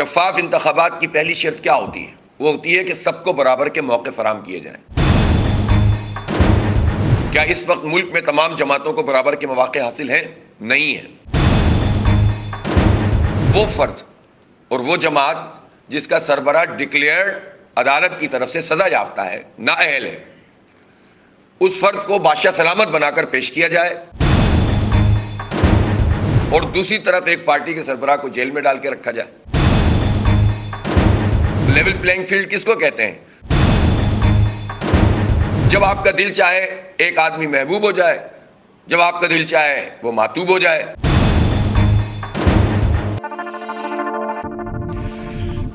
شفاف انتخابات کی پہلی شرط کیا ہوتی ہے؟ وہ ہوتی ہے کہ سب کو برابر کے موقع فراہم کیے جائیں۔ کیا اس وقت ملک میں تمام جماعتوں کو برابر کے مواقع حاصل ہیں؟ نہیں ہیں۔ وہ فرد اور وہ جماعت جس کا سربراہ ڈکلیئرڈ عدالت کی طرف سے سزا یافتہ ہے، نااہل ہے، اس فرد کو بادشاہ سلامت بنا کر پیش کیا جائے، اور دوسری طرف ایک پارٹی کے سربراہ کو جیل میں ڈال کے رکھا جائے۔ لیول پلینگ فیلڈ کس کو کہتے ہیں؟ جب آپ کا دل چاہے ایک آدمی محبوب ہو جائے، جب آپ کا دل چاہے وہ معتوب ہو جائے۔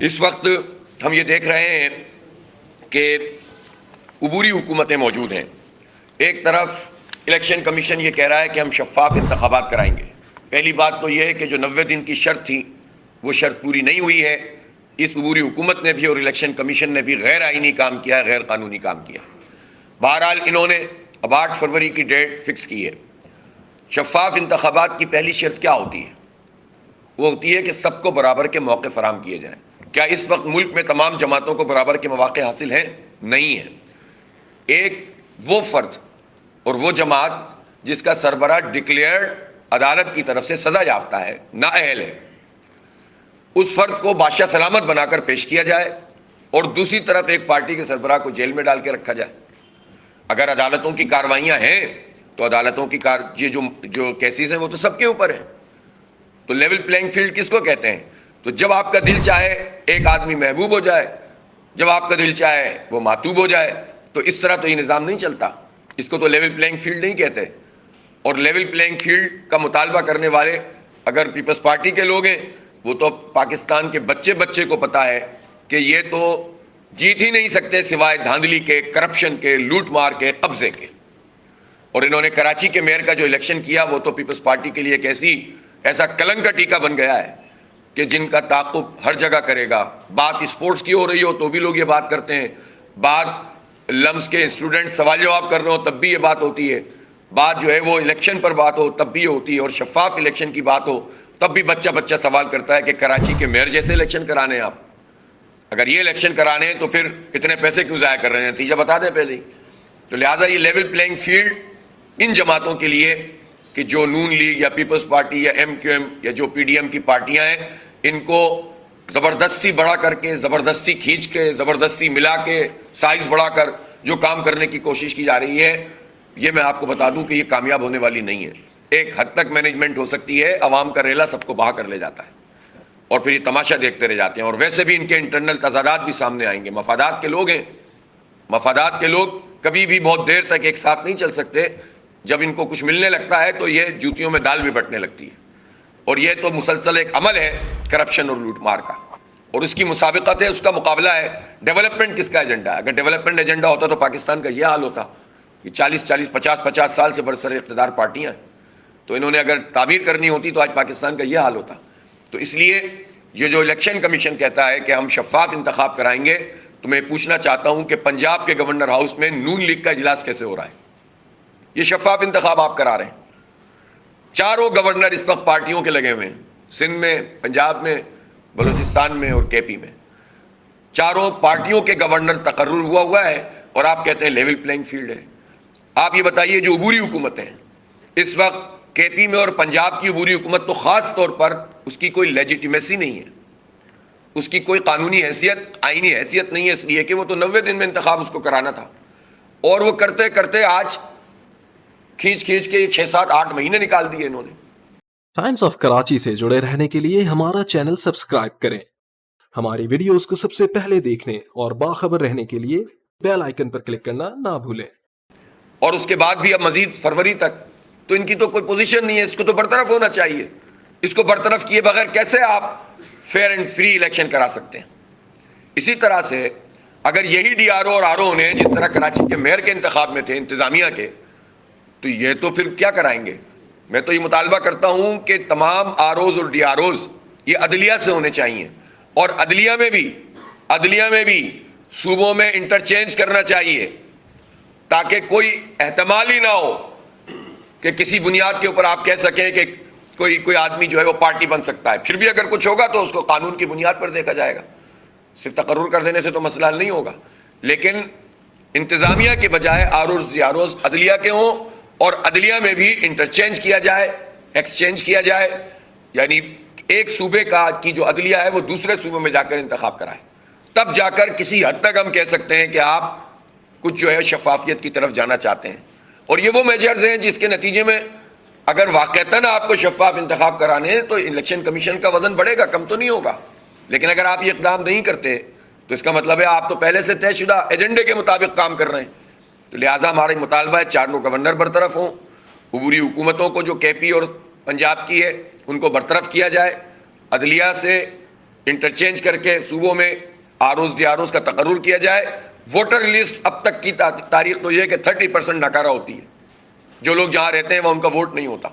اس وقت ہم یہ دیکھ رہے ہیں کہ عبوری حکومتیں موجود ہیں۔ ایک طرف الیکشن کمیشن یہ کہہ رہا ہے کہ ہم شفاف انتخابات کرائیں گے۔ پہلی بات تو یہ ہے کہ جو 90 دن کی شرط تھی وہ شرط پوری نہیں ہوئی ہے۔ اس عبوری حکومت نے بھی اور الیکشن کمیشن نے بھی غیر آئینی کام کیا ہے، غیر قانونی کام کیا۔ بہرحال انہوں نے اب 8 فروری کی ڈیٹ فکس کی ہے۔ شفاف انتخابات کی پہلی شرط کیا ہوتی ہے؟ وہ ہوتی ہے کہ سب کو برابر کے موقع فراہم کیے جائیں۔ کیا اس وقت ملک میں تمام جماعتوں کو برابر کے مواقع حاصل ہیں؟ نہیں ہیں۔ ایک وہ فرد اور وہ جماعت جس کا سربراہ ڈکلیئرڈ عدالت کی طرف سے سزا یافتہ ہے، نااہل ہے، اس فرد کو بادشاہ سلامت بنا کر پیش کیا جائے، اور دوسری طرف ایک پارٹی کے سربراہ کو جیل میں ڈال کے رکھا جائے۔ اگر عدالتوں کی کاروائیاں ہیں تو عدالتوں کی یہ جو کیسز ہیں وہ تو سب کے اوپر ہیں۔ تو لیول پلینگ فیلڈ کس کو کہتے ہیں؟ تو جب آپ کا دل چاہے ایک آدمی محبوب ہو جائے، جب آپ کا دل چاہے وہ معتوب ہو جائے، تو اس طرح تو یہ نظام نہیں چلتا۔ اس کو تو لیول پلینگ فیلڈ نہیں کہتے۔ اور لیول پلینگ فیلڈ کا مطالبہ کرنے والے اگر پیپلز پارٹی کے لوگ ہیں، وہ تو پاکستان کے بچے کو پتا ہے کہ یہ تو جیت ہی نہیں سکتے سوائے دھاندلی کے، کرپشن کے، لوٹ مار کے، قبضے کے۔ اور انہوں نے کراچی کے میئر کا جو الیکشن کیا وہ تو پیپلز پارٹی کے لیے ایک ایسا کلنگ کا ٹیکہ بن گیا ہے کہ جن کا تعاقب ہر جگہ کرے گا۔ بات اسپورٹس کی ہو رہی ہو تو بھی لوگ یہ بات کرتے ہیں، بات لمس کے اسٹوڈنٹ سوال جواب کر رہے ہو تب بھی یہ بات ہوتی ہے، بات جو ہے وہ الیکشن پر بات ہو تب بھی ہوتی ہے، اور شفاف الیکشن کی بات ہو تب بھی بچہ سوال کرتا ہے کہ کراچی کے میئر جیسے الیکشن کرانے ہیں آپ؟ اگر یہ الیکشن کرانے ہیں تو پھر اتنے پیسے کیوں ضائع کر رہے ہیں؟ نتیجہ بتا دیں پہلے ہی۔ تو لہٰذا یہ لیول پلینگ فیلڈ ان جماعتوں کے لیے کہ جو نون لیگ یا پیپلز پارٹی یا ایم کیو ایم یا جو پی ڈی ایم کی پارٹیاں ہیں، ان کو زبردستی بڑا کر کے، زبردستی کھینچ کے، زبردستی ملا کے، سائز بڑھا کر جو کام کرنے کی کوشش کی جا رہی ہے، یہ میں آپ کو بتا دوں کہ یہ کامیاب ہونے والی نہیں ہے۔ ایک حد تک مینجمنٹ ہو سکتی ہے، عوام کا ریلا سب کو بہا کر لے جاتا ہے اور پھر یہ تماشا دیکھتے رہ جاتے ہیں، اور ویسے بھی ان کے انٹرنل تضادات بھی سامنے آئیں گے۔ مفادات کے لوگ ہیں، مفادات کے لوگ کبھی بھی بہت دیر تک ایک ساتھ نہیں چل سکتے۔ جب ان کو کچھ ملنے لگتا ہے تو یہ جوتیوں میں دال بھی بٹنے لگتی ہے، اور یہ تو مسلسل ایک عمل ہے کرپشن اور لوٹ مار کا، اور اس کی مسابقت ہے، اس کا مقابلہ ہے۔ ڈیولپمنٹ کس کا ایجنڈا ہے؟ اگر ڈیولپمنٹ ایجنڈا ہوتا تو پاکستان کا یہ حال ہوتا۔ یہ 50 سال سے برسر اقتدار پارٹیاں ہیں، تو انہوں نے اگر تعمیر کرنی ہوتی تو آج پاکستان کا یہ حال ہوتا۔ تو اس لیے یہ جو الیکشن کمیشن کہتا ہے کہ ہم شفاف انتخاب کرائیں گے، تو میں پوچھنا چاہتا ہوں کہ پنجاب کے گورنر ہاؤس میں نون لیگ کا اجلاس کیسے ہو رہا ہے؟ یہ شفاف انتخاب آپ کرا رہے ہیں۔ چاروں گورنر اس وقت پارٹیوں کے لگے ہوئے ہیں، سندھ میں، پنجاب میں، بلوچستان میں اور کے پی میں۔ چاروں پارٹیوں کے گورنر تقرر ہوا ہے، اور آپ کہتے ہیں لیول پلینگ فیلڈ ہے۔ آپ یہ بتائیے جو عبوری حکومتیں ہیں اس وقت، کے پی میں اور پنجاب کی عبوری حکومت تو خاص طور پر اس کی کوئی لیجیٹیمیسی نہیں ہے، اس کی کوئی قانونی حیثیت، آئینی حیثیت نہیں ہے، اس لیے کہ وہ تو 90 دن میں انتخاب اس کو کرانا تھا، اور وہ کرتے کرتے آج کھینچ کے یہ 6 7 8 مہینے نکال دیے انہوں نے۔ ٹائمز آف کراچی سے جڑے رہنے کے لیے ہمارا چینل سبسکرائب کریں، ہماری ویڈیوز کو سب سے پہلے دیکھنے اور باخبر رہنے کے لیے بیل آئیکن پر کلک کرنا نہ بھولیں۔ اور اس کے بعد بھی اب مزید فروری تک تو ان کی تو کوئی پوزیشن نہیں ہے، اس کو تو برطرف ہونا چاہیے۔ اس کو برطرف کیے بغیر کیسے آپ فیئر اینڈ فری الیکشن کرا سکتے ہیں؟ اسی طرح سے اگر یہی ڈی آر او اور آر او نے جس طرح کراچی کے میئر کے انتخاب میں تھے انتظامیہ کے، تو یہ تو پھر کیا کرائیں گے؟ میں تو یہ مطالبہ کرتا ہوں کہ تمام آر اوز اور ڈی آر اوز یہ عدلیہ سے ہونے چاہیے، اور عدلیہ میں بھی صوبوں میں انٹرچینج کرنا چاہیے، تاکہ کوئی احتمال ہی نہ ہو کہ کسی بنیاد کے اوپر آپ کہہ سکیں کہ کوئی آدمی جو ہے وہ پارٹی بن سکتا ہے. پھر بھی اگر کچھ ہوگا تو اس کو قانون کی بنیاد پر دیکھا جائے گا. صرف تقرر کر دینے سے تو مسئلہ حل نہیں ہوگا. لیکن انتظامیہ کے بجائے آروز عدلیہ کے ہوں, اور عدلیہ میں بھی انٹرچینج کیا جائے, ایکسچینج کیا جائے, یعنی ایک صوبے کی جو عدلیہ ہے وہ دوسرے صوبے میں جا کر انتخاب کرائے. تب جا کر کسی حد تک ہم کہہ سکتے ہیں کہ آپ کچھ جو ہے شفافیت کی طرف جانا چاہتے ہیں. اور یہ وہ میجرز ہیں جس کے نتیجے میں اگر واقعتاً آپ کو شفاف انتخاب کرانے ہیں تو الیکشن کمیشن کا وزن بڑھے گا, کم تو نہیں ہوگا. لیکن اگر آپ یہ اقدام نہیں کرتے تو اس کا مطلب ہے آپ تو پہلے سے طے شدہ ایجنڈے کے مطابق کام کر رہے ہیں. تو لہٰذا ہمارا مطالبہ ہے چاروں گورنر برطرف ہوں, عبوری حکومتوں کو جو کے پی اور پنجاب کی ہے ان کو برطرف کیا جائے, عدلیہ سے انٹرچینج کر کے صوبوں میں آروز کا تقرر کیا جائے. ووٹر لسٹ اب تک کی تاریخ تو یہ ہے کہ 30% ناکارہ ہوتی ہے, جو لوگ جہاں رہتے ہیں وہ ان کا ووٹ نہیں ہوتا.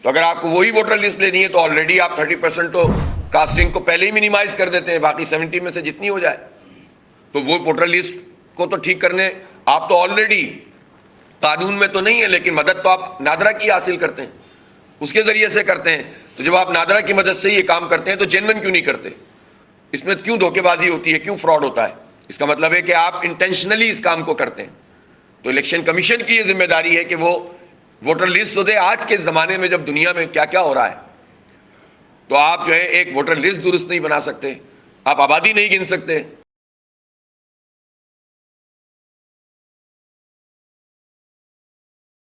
تو اگر آپ کو وہی ووٹر لسٹ لینی ہے تو آلریڈی آپ 30% تو کاسٹنگ کو پہلے ہی منیمائز کر دیتے ہیں, باقی 70 میں سے جتنی ہو جائے. تو وہ ووٹر لسٹ کو تو ٹھیک کرنے آپ تو آلریڈی قانون میں تو نہیں ہے, لیکن مدد تو آپ نادرا کی حاصل کرتے ہیں, اس کے ذریعے سے کرتے ہیں. تو جب آپ نادرا کی مدد سے یہ کام کرتے ہیں تو جینوئن کیوں نہیں کرتے؟ اس میں کیوں دھوکے بازی ہوتی ہے, کیوں فراڈ ہوتا ہے؟ اس کا مطلب ہے کہ آپ انٹینشنلی اس کام کو کرتے ہیں. تو الیکشن کمیشن کی یہ ذمہ داری ہے کہ وہ ووٹر لسٹ تو دے. آج کے زمانے میں جب دنیا میں کیا کیا ہو رہا ہے, تو آپ جو ہے ایک ووٹر لسٹ درست نہیں بنا سکتے, آپ آبادی نہیں گن سکتے,